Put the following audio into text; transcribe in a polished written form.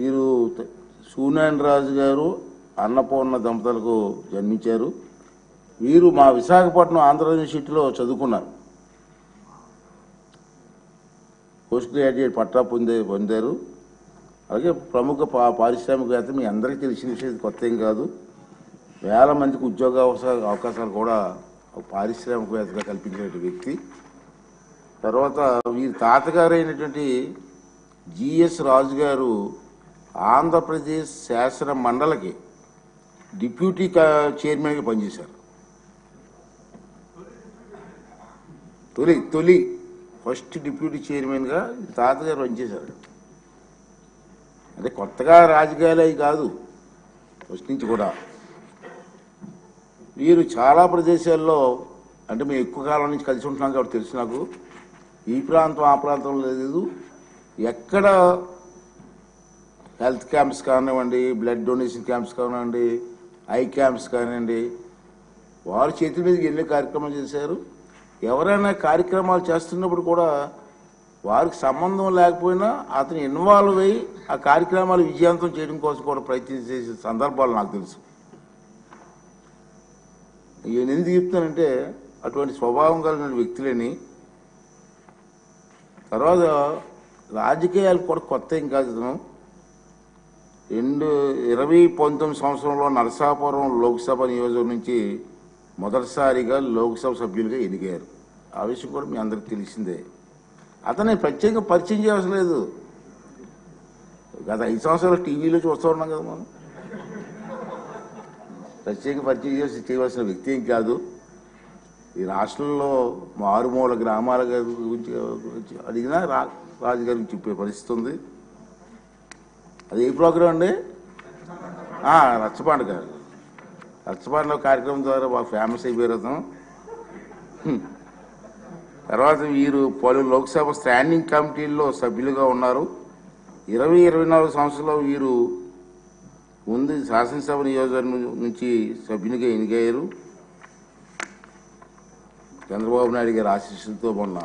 వీరు సూనారాయణ రాజు గారు అన్నపూర్ణ దంపతులకు జన్మించారు. వీరు మా విశాఖపట్నం ఆంధ్ర యూనివర్సిటీలో చదువుకున్నారు. పోస్ట్ గ్రాడ్యుయేట్ పట్టా పొందారు. అలాగే ప్రముఖ పారిశ్రామికవేత్త, మీ అందరికీ తెలిసిన విషయం, కొత్త ఏం కాదు. వేల మందికి ఉద్యోగ అవకాశాలు కూడా పారిశ్రామికవేత్తగా కల్పించిన వ్యక్తి. తర్వాత వీరి తాతగారు అయినటువంటి జిఎస్ రాజు గారు ఆంధ్రప్రదేశ్ శాసన మండలికి డిప్యూటీ చైర్మన్గా పనిచేశారు. తొలి ఫస్ట్ డిప్యూటీ చైర్మన్గా తాతగారు పనిచేశారు. అంటే కొత్తగా రాజకీయాలు అవి కాదు, ఫస్ట్ నుంచి కూడా. వీరు చాలా ప్రదేశాల్లో, అంటే మేము ఎక్కువ కాలం నుంచి కలిసి ఉంటున్నాం కాబట్టి తెలుసు నాకు, ఈ ప్రాంతం ఆ ప్రాంతంలో లేదు, ఎక్కడ హెల్త్ క్యాంప్స్ కానివ్వండి, బ్లడ్ డొనేషన్ క్యాంప్స్ కానివ్వండి, ఐ క్యాంప్స్ కానివ్వండి, వారి చేతి మీద ఎన్ని కార్యక్రమాలు చేశారు. ఎవరైనా కార్యక్రమాలు చేస్తున్నప్పుడు కూడా వారికి సంబంధం లేకపోయినా అతను ఇన్వాల్వ్ అయ్యి ఆ కార్యక్రమాలు విజయవంతం చేయడం కోసం కూడా ప్రయత్నం చేసే సందర్భాలు నాకు తెలుసు. నేను ఎందుకు చెప్తానంటే అటువంటి స్వభావం కలిగిన వ్యక్తులని. తర్వాత రాజకీయాలు కూడా కొత్త ఏం కాదు. 2019 సంవత్సరంలో నరసాపురం లోక్సభ నియోజకవర్గం నుంచి మొదటిసారిగా లోక్సభ సభ్యులుగా ఎన్నికయ్యారు. ఆ విషయం కూడా మీ అందరికి తెలిసిందే. అతన్ని ప్రత్యేకంగా పరిచయం చేయవలసిన లేదు. గత 5 సంవత్సరాలు టీవీలో చూస్తూ ఉన్నాం కదా మనం. ప్రత్యేక పరిచయం చేయవలసిన వ్యక్తి ఏం కాదు. ఈ రాష్ట్రంలో మారుమూల గ్రామాల గురించి అడిగినా రాజుగారి గురించి చెప్పే పరిస్థితి ఉంది. అది ఏ ప్రోగ్రాం అండి? రచ్చబండ. రచ్చబండ కార్యక్రమం ద్వారా బాగా ఫేమస్ అయిపోయారు అతను. తర్వాత వీరు పలు లోక్సభ స్టాండింగ్ కమిటీల్లో సభ్యులుగా ఉన్నారు. 20-24 సంవత్సరంలో వీరు ముందు శాసనసభ నియోజకవర్గం నుంచి సభ్యునిగా ఎన్నికయ్యారు. చంద్రబాబు నాయుడు గారి ఆశీస్సులతో మొన్న